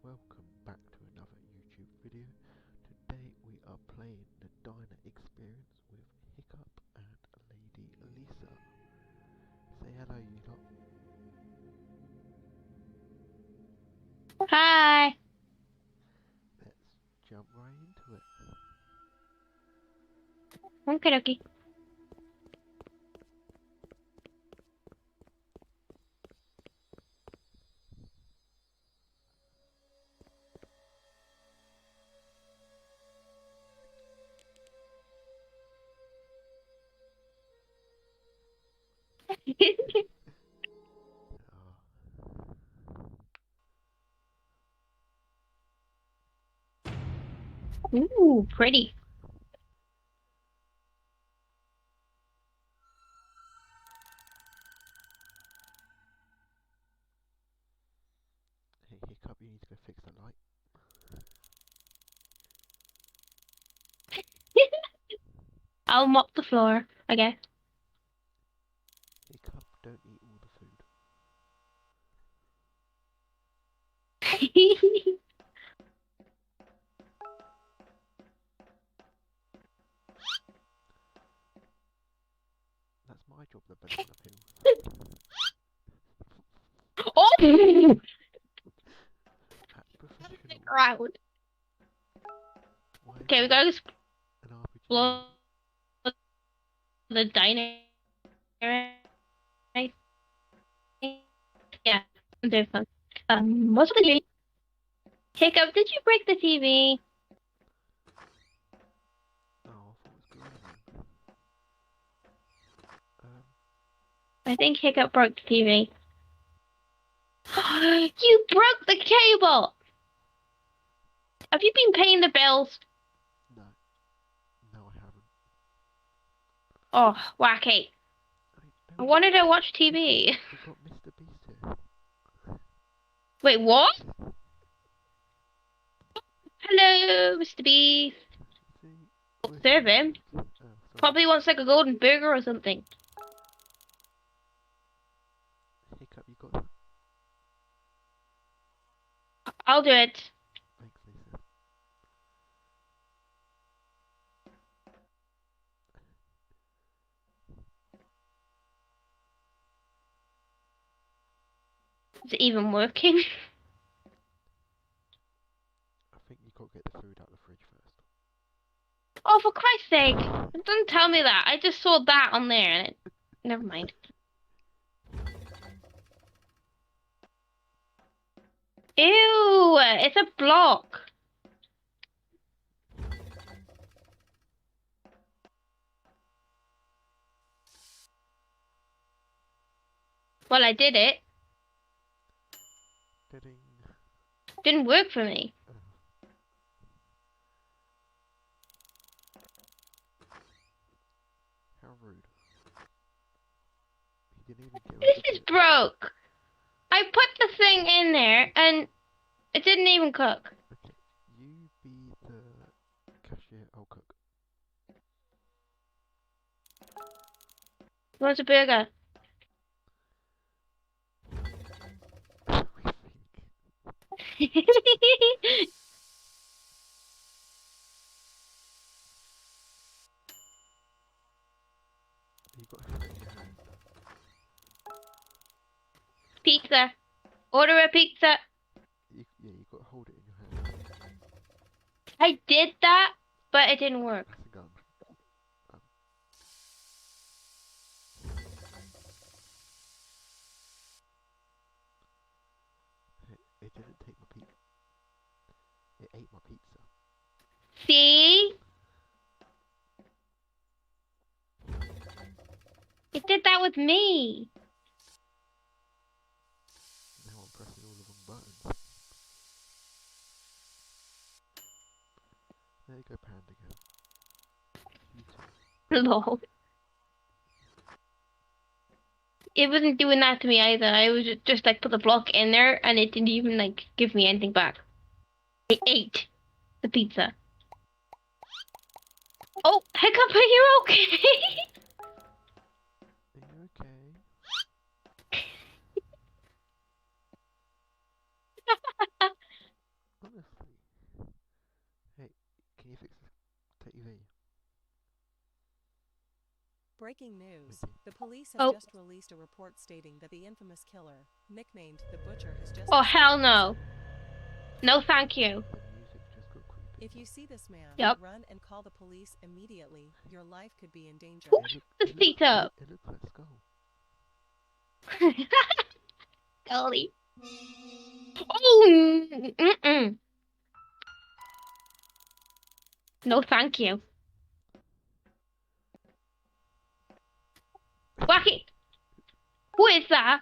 Welcome back to another YouTube video. Today we are playing the diner experience with Hiccup and Lady Lisa. Say hello, you lot. Hi. Let's jump right into it. Okay, dokie. Ooh, pretty. Hey Hiccup, you need to go fix the light. I'll mop the floor, I guess. Hiccup, don't eat all the food. That's my job, the banana peel. Oh! At professional. Crowd. Why is Okay, we there gotta an RPG? explore the diner. Right? Yeah, I'm doing fun. What's the TV? Hiccup, did you break the TV? Oh, I thought it was green. Um, I think Hiccup broke the TV. You broke the cable! Have you been paying the bills? no. No, I haven't. Oh, wacky. No, I wanted to watch TV. we've got Mr. Beast here. Wait, what? Hello, Mr. Beast. See, Serve him. oh, sorry. Probably wants like a golden burger or something. Hiccup, you got. I'll do it. Thanks, Lisa. Is it even working? I think you got to get the food out of the fridge first. Oh, for Christ's sake. Don't tell me that. I just saw that on there and it... Never mind. Ew, it's a block. Well, I did it. Ding. Didn't work for me. How rude. He didn't even get ready This to is cook. broke. I put the thing in there and it didn't even cook. Okay, you be the cashier, I'll cook. What's a burger? We think. You got to have it in your hand. Pizza. Order a pizza. Yeah, you got to hold it in your hand. I did that, but it didn't work. That's a gun. Um, it didn't take my pizza. It ate my pizza. See? It did that with me. Now I'm pressing all the wrong buttons. There you go, Panda girl. You too. Lol. It wasn't doing that to me either. I was just like put the block in there and it didn't even like give me anything back. I ate the pizza. Oh, Hiccup, are you okay? Are you okay? Breaking news. Maybe. The police have Oh. just released a report stating that the infamous killer, nicknamed the Butcher, has just Oh, escaped hell no. prison. No, thank you. The music just got creepy. If you see this man, Yep. run and call the police immediately. Your life could be in danger. Who shut the seat up? It looks like Skull. Golly. Oh, mm-mm. No, thank you. Wacky. Who is that?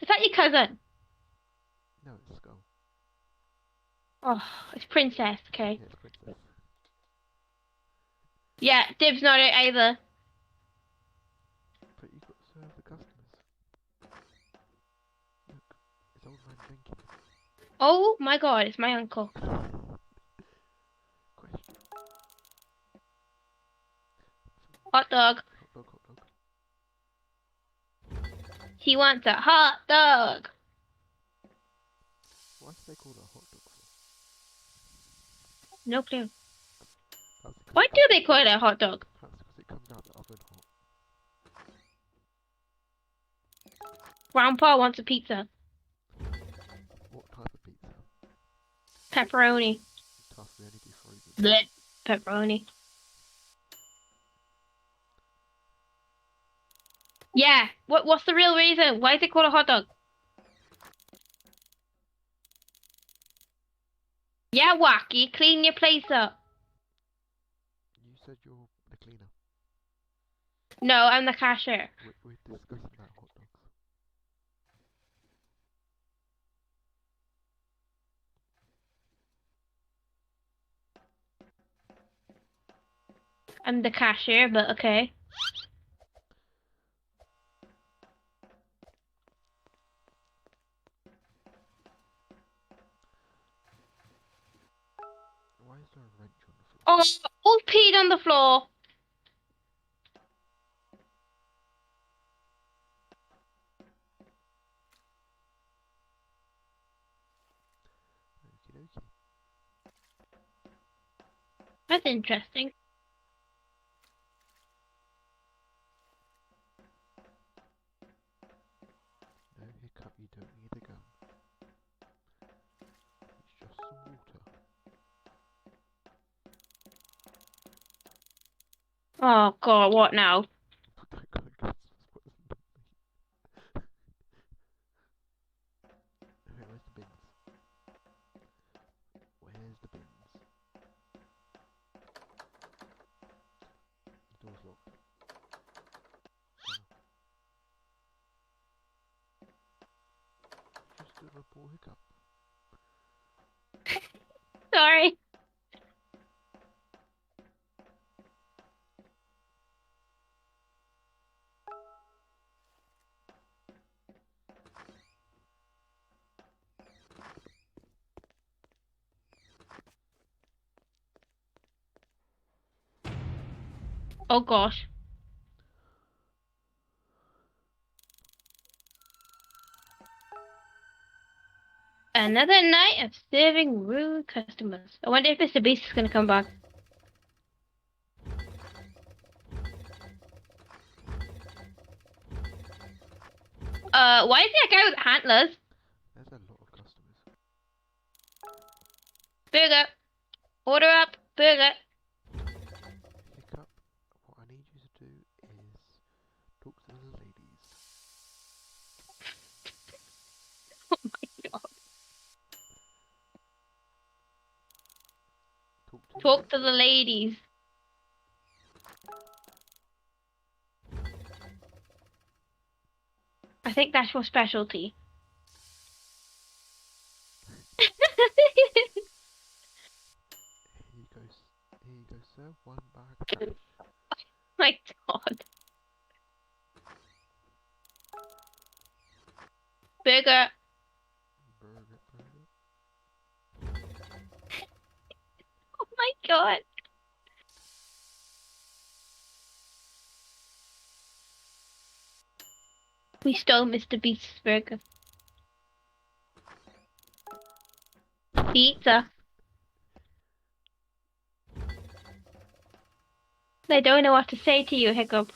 Is that your cousin? No, it's Skull. Oh, it's Princess, okay. Yeah, it's Princess. Yeah, Dib's not it either. But you got to serve the customers. Look, it's old man drinking. Oh my god, it's my uncle. Question. Hot dog. Hot dog, hot dog. He wants a hot dog. Why do they call it a hot dog for? No clue. Perhaps it Why comes- do they call it a hot dog? Perhaps because it comes out the oven hot. Grandpa wants a pizza. What type of pizza? Pepperoni. It must really be frozen. Blech. Pepperoni. Yeah. What's the real reason? Why is it called a hot dog? Yeah, Wacky, clean your place up. You said you're the cleaner. No, I'm the cashier. We're discussing about hot dogs. I'm the cashier, but okay. Why is there a wrench on the floor? Oh, all peed on the floor. Okie dokie. That's interesting. No, Hiccup, you don't need a gun. It's just some water. Oh god, what now? That guy gets wasn't it? Okay, where's the bins? Where's the bins? The door's locked. Just stood up poor Hiccup. Sorry. Oh gosh. Another night of serving rude customers. I wonder if Mr. Beast is gonna come back. Why is there a guy with antlers? There's a lot of customers. Burger. Order up. Burger. Hiccup, what I need you to do is talk to the ladies. Oh my god. Talk to the ladies. I think that's your specialty. Here you go, sir. One bag of trash. My god. Burger. Burger. Oh my god. We stole Mr. Beast's burger. Pizza. I don't know what to say to you, Hiccup.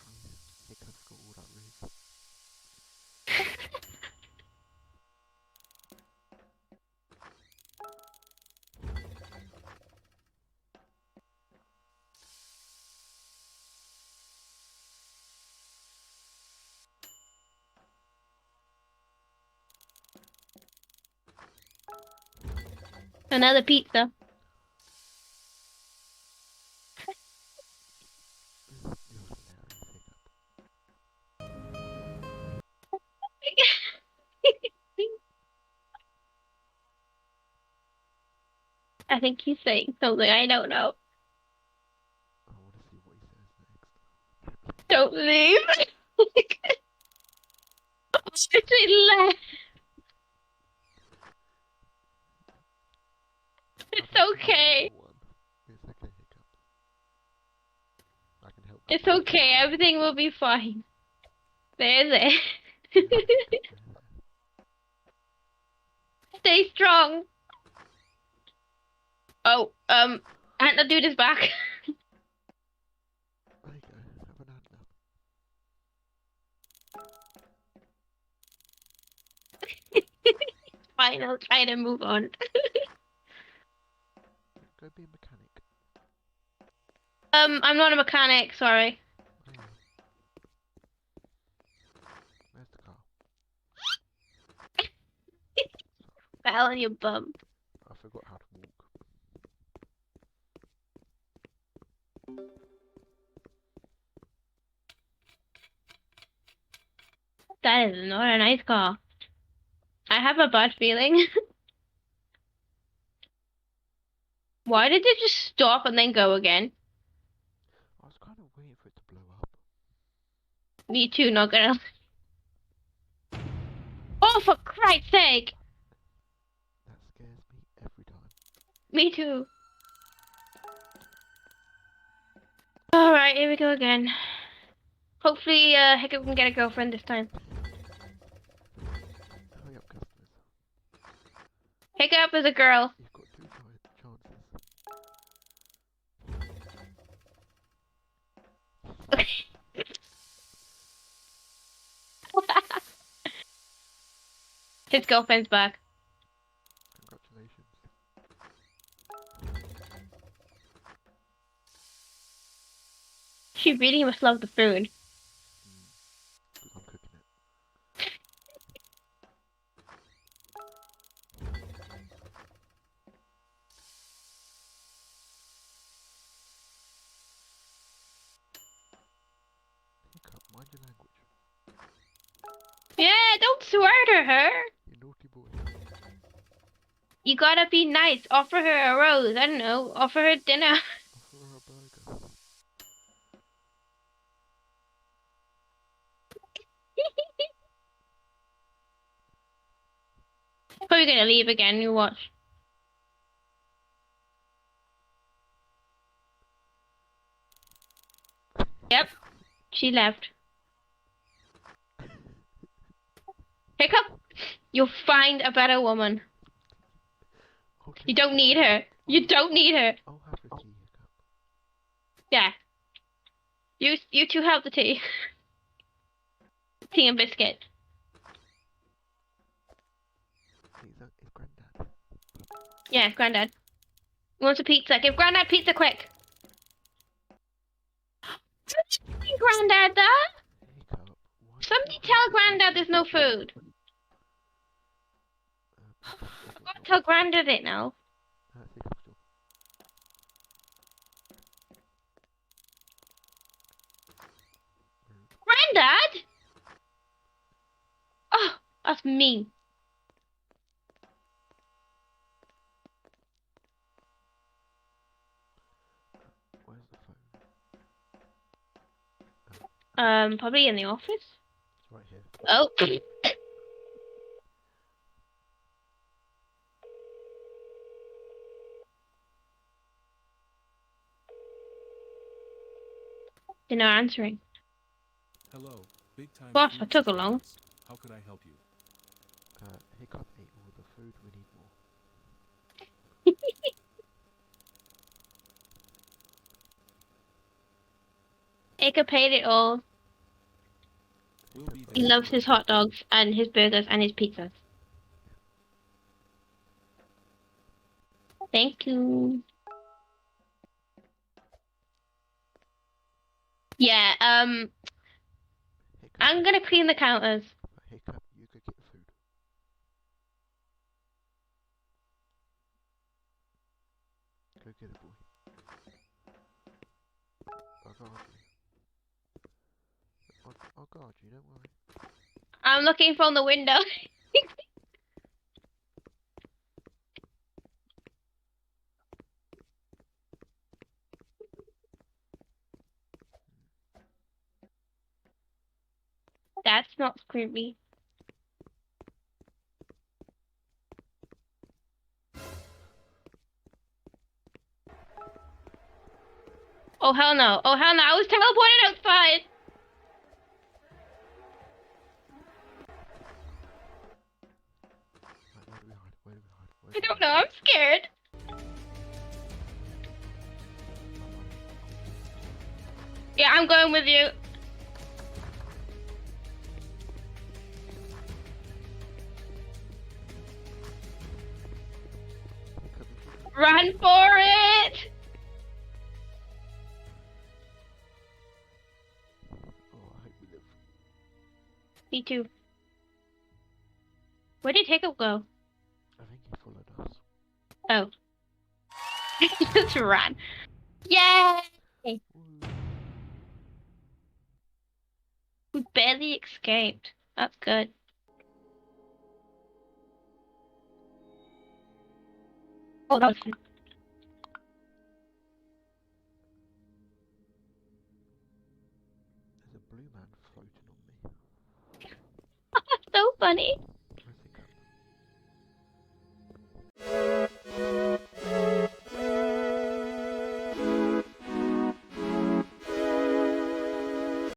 Another pizza. You're hilarious, Hiccup. I think he's saying something I don't know. I want to see what he says next. Don't leave. She left. It's I don't think that's okay. the one. It's okay, Hiccup. I can help. It's okay. Everything will be fine. There's it. Yeah, Hiccup, there. Stay strong. Oh, I had to do this back. There you go. Have an ad now. Fine, I'll try to move on. Go be a mechanic. I'm not a mechanic, sorry. Oh, yeah. Where's the car? Fell on your bum. I forgot how to walk. That is not a nice car. I have a bad feeling. Why did it just stop and then go again? I was kind of waiting for it to blow up. Me too, not gonna. Oh, for Christ's sake! That scares me every time. Me too. Alright, here we go again. Hopefully, Hiccup can get a girlfriend this time. Hurry up, customers. Hiccup is a girl. You've got two chances. His girlfriend's back. Congratulations. She really must love the food. Because I'm cooking it. Hiccup, mind your language. Yeah, don't swear to her. You naughty boy. You gotta be nice. Offer her a rose. I don't know. Offer her dinner. Offer her a burger. Probably gonna leave again. You watch. Yep, she left. Hiccup, you'll find a better woman. You don't need her. You don't need her. I'll have the tea, Hiccup. Yeah. You two have the tea. Tea and biscuit. It's Granddad. Yeah, Granddad. Wants a pizza. Give Granddad pizza quick. Granddad that? Hiccup, why Somebody tell Granddad there's no food. I've got to tell Granddad it now. Hiccup's job. Granddad? Oh, that's mean. Where's the phone? Probably in the office. It's right here. Oh. They're not answering. Hello, big time. Gosh, food that took a long. suppliers. How could I help you? Hiccup ate all the food. We need more. Ika paid it all. We'll be He there. loves his hot dogs and his burgers and his pizzas. Thank you. Yeah, Hiccup, I'm gonna clean the counters. Hiccup, you go get the food. Go get it, boy. I'll guard you. I'll guard you, don't worry. I'm looking from the window. That's not creepy. Oh hell no. Oh hell no. I was teleported outside. Right, where do we hide? Where do we hide? Where I do we don't know. hide? I'm scared. Yeah, I'm going with you. Run for it! Oh, I hope we live. Me too. Where did Hiccup go? I think he followed us. Oh. He just ran. Yay! Woo. We barely escaped. That's good. Oh, that was fun. There's a blue man floating on me. So funny.